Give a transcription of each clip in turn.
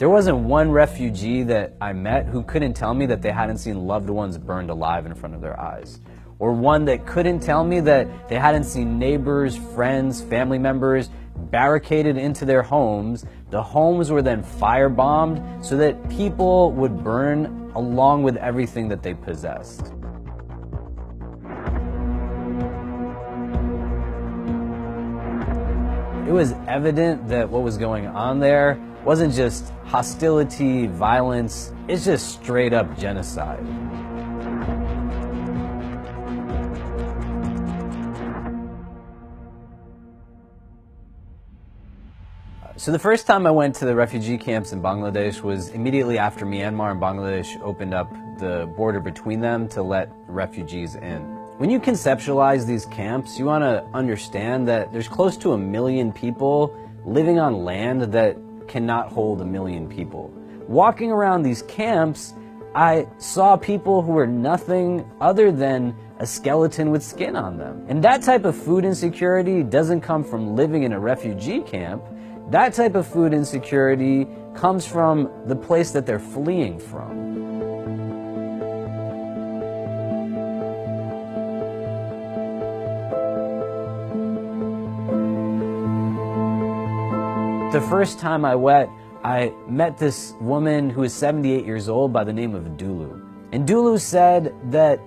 There wasn't one refugee that I met who couldn't tell me that they hadn't seen loved ones burned alive in front of their eyes. Or one that couldn't tell me that they hadn't seen neighbors, friends, family members barricaded into their homes. The homes were then firebombed so that people would burn along with everything that they possessed. It was evident that what was going on there wasn't just hostility, violence, it's just straight up genocide. So the first time I went to the refugee camps in Bangladesh was immediately after Myanmar and Bangladesh opened up the border between them to let refugees in. When you conceptualize these camps, you want to understand that there's close to 1 million people living on land that cannot hold 1 million people. Walking around these camps, I saw people who were nothing other than a skeleton with skin on them. And that type of food insecurity doesn't come from living in a refugee camp. That type of food insecurity comes from the place that they're fleeing from. The first time I went, I met this woman who was 78 years old by the name of Dulu. And Dulu said that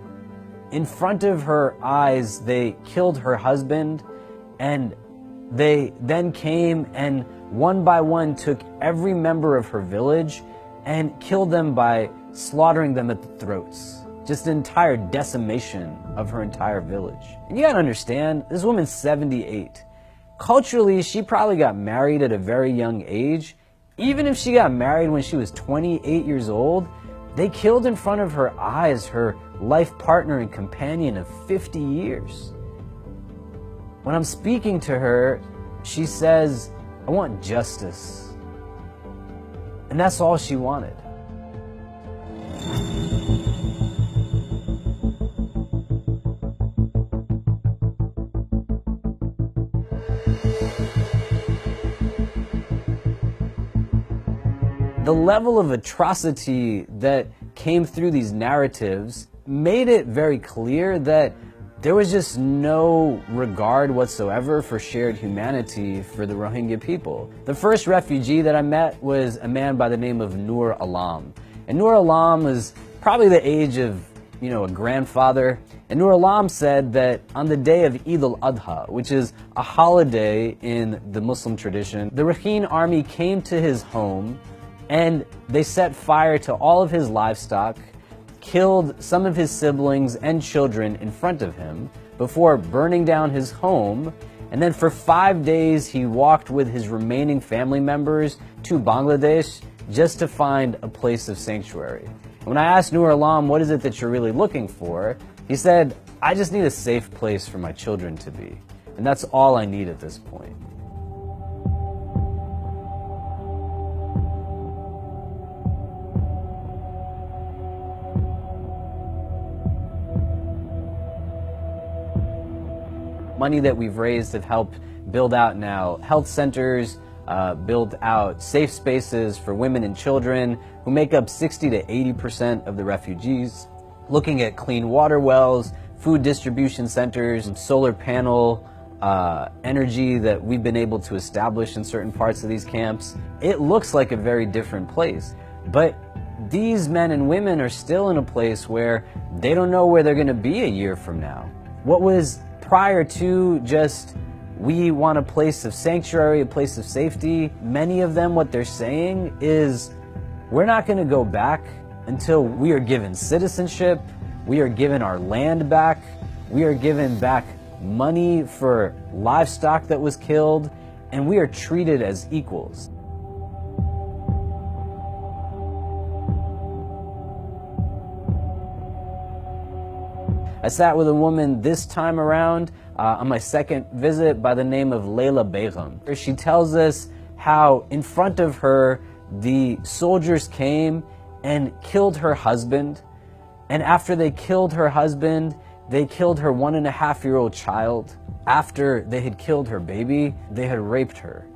in front of her eyes, they killed her husband, and they then came and one by one took every member of her village and killed them by slaughtering them at the throats. Just an entire decimation of her entire village. And you gotta understand, this woman's 78. Culturally, she probably got married at a very young age. Even if she got married when she was 28 years old, they killed in front of her eyes her life partner and companion of 50 years. When I'm speaking to her, she says, "I want justice." And that's all she wanted. The level of atrocity that came through these narratives made it very clear that there was just no regard whatsoever for shared humanity for the Rohingya people. The first refugee that I met was a man by the name of Nur Alam. And Nur Alam was probably the age of, a grandfather. And Nur Alam said that on the day of Eid al-Adha, which is a holiday in the Muslim tradition, the Rakhine army came to his home and they set fire to all of his livestock, killed some of his siblings and children in front of him before burning down his home. And then for 5 days, he walked with his remaining family members to Bangladesh just to find a place of sanctuary. And when I asked Nur Alam, what is it that you're really looking for? He said, I just need a safe place for my children to be. And that's all I need at this point. Money that we've raised have helped build out now health centers, build out safe spaces for women and children who make up 60 to 80% of the refugees, looking at clean water wells, food distribution centers, solar panel energy that we've been able to establish in certain parts of these camps. It looks like a very different place, but these men and women are still in a place where they don't know where they're going to be a year from now. What was prior to just, we want a place of sanctuary, a place of safety, many of them, what they're saying is, we're not going to go back until we are given citizenship, we are given our land back, we are given back money for livestock that was killed, and we are treated as equals. I sat with a woman this time around on my second visit by the name of Layla Begum. She tells us how in front of her the soldiers came and killed her husband, and after they killed her husband, they killed her 1.5-year-old child. After they had killed her baby, they had raped her.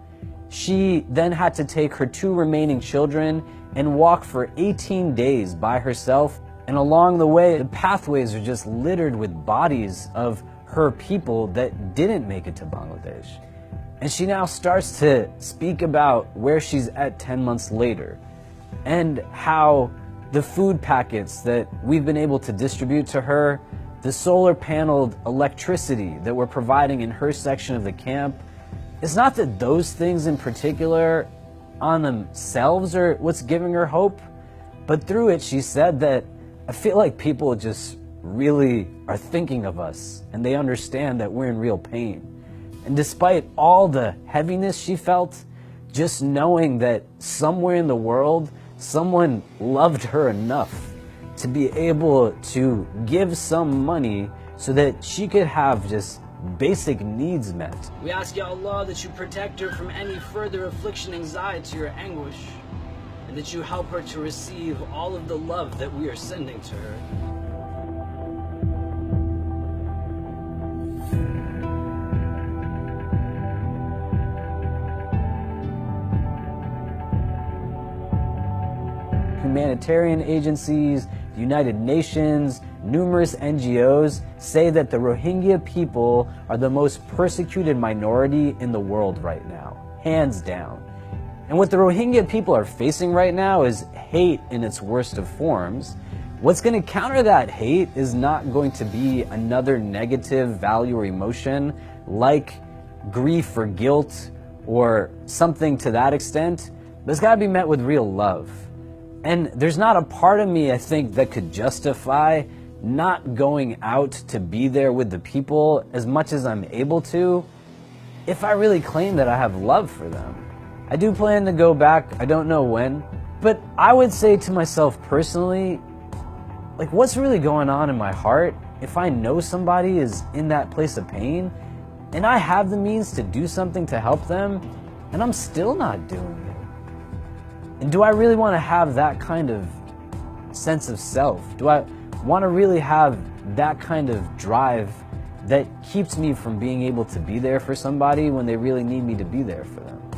She then had to take her 2 remaining children and walk for 18 days by herself. And along the way, the pathways are just littered with bodies of her people that didn't make it to Bangladesh. And she now starts to speak about where she's at 10 months later, and how the food packets that we've been able to distribute to her, the solar paneled electricity that we're providing in her section of the camp, it's not that those things in particular on themselves are what's giving her hope, but through it she said that I feel like people just really are thinking of us and they understand that we're in real pain. And despite all the heaviness she felt, just knowing that somewhere in the world, someone loved her enough to be able to give some money so that she could have just basic needs met. We ask Ya Allah that you protect her from any further affliction, anxiety, or anguish, and that you help her to receive all of the love that we are sending to her. Humanitarian agencies, the United Nations, numerous NGOs say that the Rohingya people are the most persecuted minority in the world right now, hands down. And what the Rohingya people are facing right now is hate in its worst of forms. What's going to counter that hate is not going to be another negative value or emotion like grief or guilt or something to that extent, but it's got to be met with real love. And there's not a part of me, I think, that could justify not going out to be there with the people as much as I'm able to if I really claim that I have love for them. I do plan to go back, I don't know when, but I would say to myself personally, like, what's really going on in my heart if I know somebody is in that place of pain and I have the means to do something to help them and I'm still not doing it? And do I really want to have that kind of sense of self? Do I want to really have that kind of drive that keeps me from being able to be there for somebody when they really need me to be there for them?